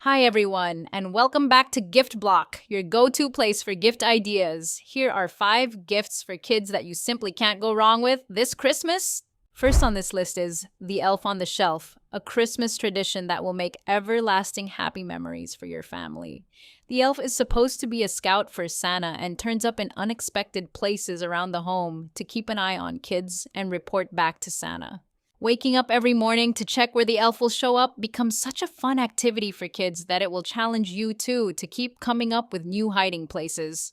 Hi, everyone, and welcome back to Gift Block, your go to place for gift ideas. Here are 5 gifts for kids that you simply can't go wrong with this Christmas. First on this list is The Elf on the Shelf, a Christmas tradition that will make everlasting happy memories for your family. The elf is supposed to be a scout for Santa and turns up in unexpected places around the home to keep an eye on kids and report back to Santa. Waking up every morning to check where the elf will show up becomes such a fun activity for kids that it will challenge you too to keep coming up with new hiding places.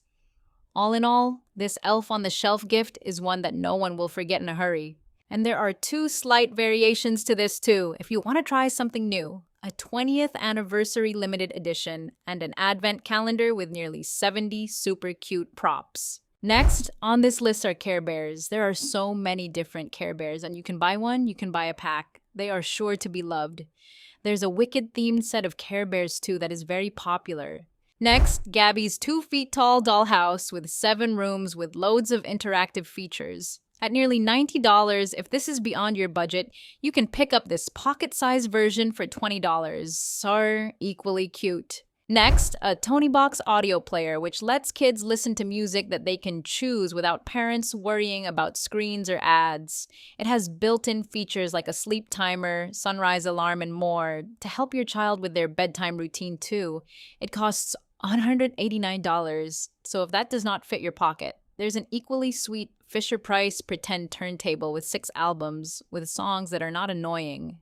All in all, this elf on the shelf gift is one that no one will forget in a hurry. And there are 2 slight variations to this too, if you want to try something new. A 20th anniversary limited edition and an advent calendar with nearly 70 super cute props. Next on this list are Care Bears. There are so many different Care Bears, and you can buy one, you can buy a pack. They are sure to be loved. There's a Wicked themed set of Care Bears too that is very popular. Next, Gabby's 2 feet tall dollhouse with 7 rooms with loads of interactive features. At nearly $90, if this is beyond your budget, you can pick up this pocket-sized version for $20. So equally cute. Next, a Tonybox audio player, which lets kids listen to music that they can choose without parents worrying about screens or ads. It has built-in features like a sleep timer, sunrise alarm, and more to help your child with their bedtime routine too. It costs $189, so if that does not fit your pocket, there's an equally sweet Fisher-Price pretend turntable with 6 albums with songs that are not annoying.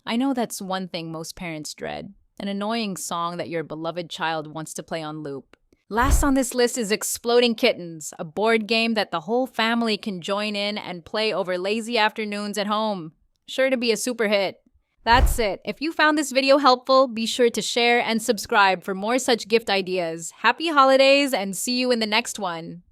I know that's one thing most parents dread. An annoying song that your beloved child wants to play on loop. Last on this list is Exploding Kittens, a board game that the whole family can join in and play over lazy afternoons at home. Sure to be a super hit. That's it. If you found this video helpful, be sure to share and subscribe for more such gift ideas. Happy holidays and see you in the next one.